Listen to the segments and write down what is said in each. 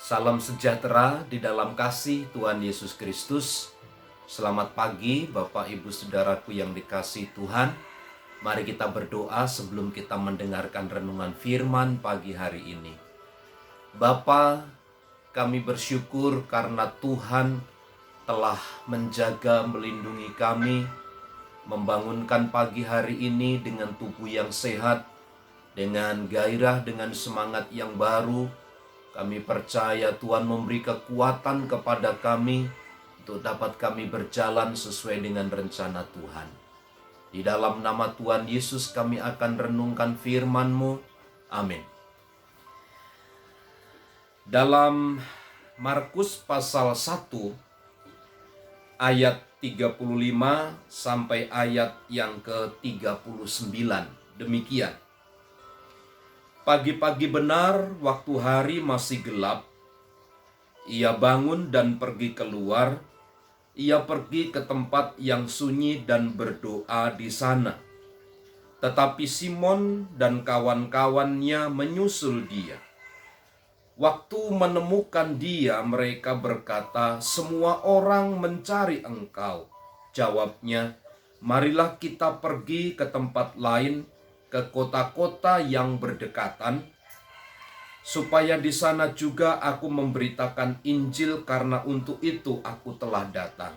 Salam sejahtera di dalam kasih Tuhan Yesus Kristus. Selamat pagi Bapak Ibu Saudaraku yang dikasihi Tuhan. Mari kita berdoa sebelum kita mendengarkan renungan firman pagi hari ini. Bapa, kami bersyukur karena Tuhan telah menjaga, melindungi kami, membangunkan pagi hari ini dengan tubuh yang sehat, dengan gairah, dengan semangat yang baru. Kami percaya Tuhan memberi kekuatan kepada kami untuk dapat kami berjalan sesuai dengan rencana Tuhan. Di dalam nama Tuhan Yesus kami akan renungkan firman-Mu. Amin. Dalam Markus pasal 1 ayat 35 sampai ayat yang ke-39. Demikian. Pagi-pagi benar, waktu hari masih gelap, ia bangun dan pergi keluar. Ia pergi ke tempat yang sunyi dan berdoa di sana. Tetapi Simon dan kawan-kawannya menyusul dia. Waktu menemukan dia, mereka berkata, "Semua orang mencari engkau." Jawabnya, "Marilah kita pergi ke tempat lain, ke kota-kota yang berdekatan, supaya di sana juga aku memberitakan Injil, karena untuk itu aku telah datang."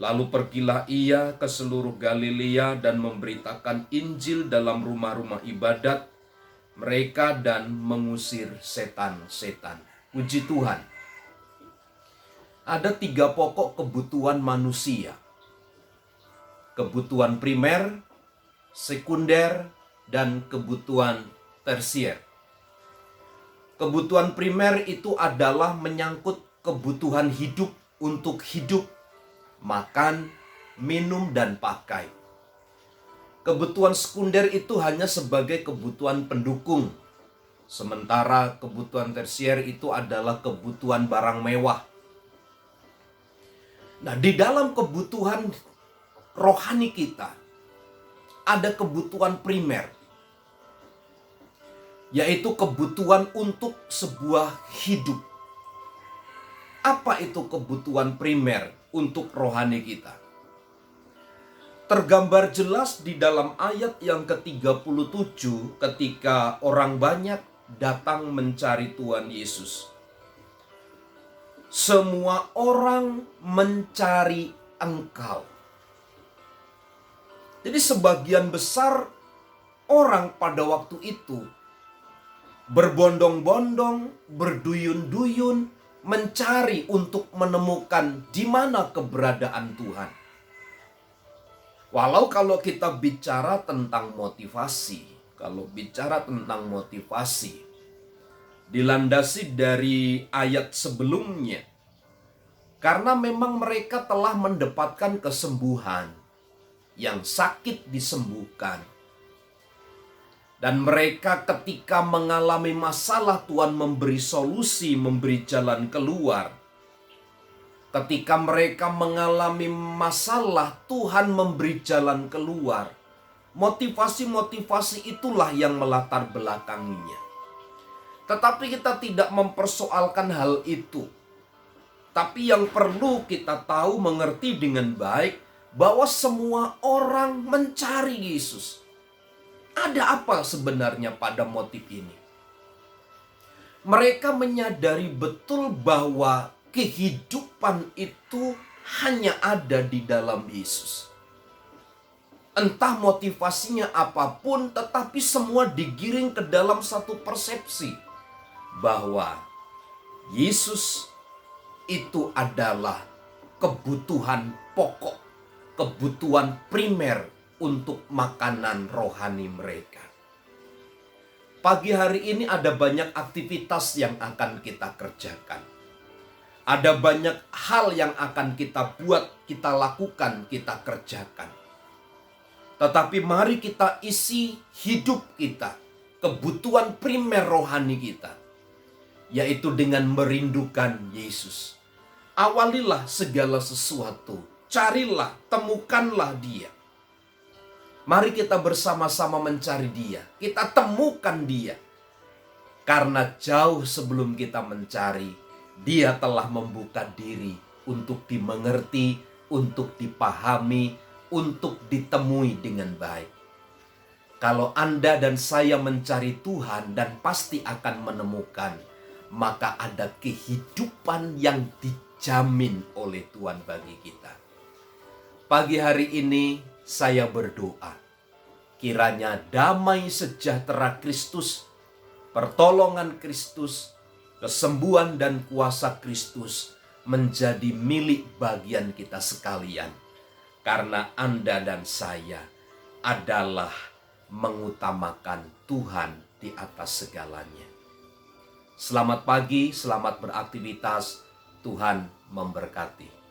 Lalu pergilah ia ke seluruh Galilea dan memberitakan Injil dalam rumah-rumah ibadat mereka dan mengusir setan-setan. Puji Tuhan. Ada 3 pokok kebutuhan manusia. Kebutuhan primer, sekunder, dan kebutuhan tersier. Kebutuhan primer itu adalah menyangkut kebutuhan hidup untuk hidup, makan, minum, dan pakai. Kebutuhan sekunder itu hanya sebagai kebutuhan pendukung. Sementara kebutuhan tersier itu adalah kebutuhan barang mewah. Nah, di dalam kebutuhan rohani kita, ada kebutuhan primer, yaitu kebutuhan untuk sebuah hidup. Apa itu kebutuhan primer untuk rohani kita? Tergambar jelas di dalam ayat yang ke-37 ketika orang banyak datang mencari Tuhan Yesus. Semua orang mencari engkau. Jadi sebagian besar orang pada waktu itu berbondong-bondong, berduyun-duyun, mencari untuk menemukan di mana keberadaan Tuhan. Walau kalau kita bicara tentang motivasi, dilandasi dari ayat sebelumnya, karena memang mereka telah mendapatkan kesembuhan, yang sakit disembuhkan. Dan mereka ketika mengalami masalah, Tuhan memberi solusi, memberi jalan keluar. Ketika mereka mengalami masalah, Tuhan memberi jalan keluar. Motivasi-motivasi itulah yang melatar belakanginya. Tetapi kita tidak mempersoalkan hal itu. Tapi yang perlu kita tahu, mengerti dengan baik, bahwa semua orang mencari Yesus. Ada apa sebenarnya pada motif ini? Mereka menyadari betul bahwa kehidupan itu hanya ada di dalam Yesus. Entah motivasinya apapun, tetapi semua digiring ke dalam satu persepsi bahwa Yesus itu adalah kebutuhan pokok, kebutuhan primer untuk makanan rohani mereka. Pagi hari ini ada banyak aktivitas yang akan kita kerjakan. Ada banyak hal yang akan kita buat, kita lakukan, kita kerjakan. Tetapi mari kita isi hidup kita, kebutuhan primer rohani kita, yaitu dengan merindukan Yesus. Awalilah segala sesuatu, carilah, temukanlah Dia. Mari kita bersama-sama mencari Dia. Kita temukan Dia. Karena jauh sebelum kita mencari, Dia telah membuka diri untuk dimengerti, untuk dipahami, untuk ditemui dengan baik. Kalau Anda dan saya mencari Tuhan dan pasti akan menemukan, maka ada kehidupan yang dijamin oleh Tuhan bagi kita. Pagi hari ini saya berdoa, kiranya damai sejahtera Kristus, pertolongan Kristus, kesembuhan dan kuasa Kristus menjadi milik bagian kita sekalian. Karena Anda dan saya adalah mengutamakan Tuhan di atas segalanya. Selamat pagi, selamat beraktivitas. Tuhan memberkati.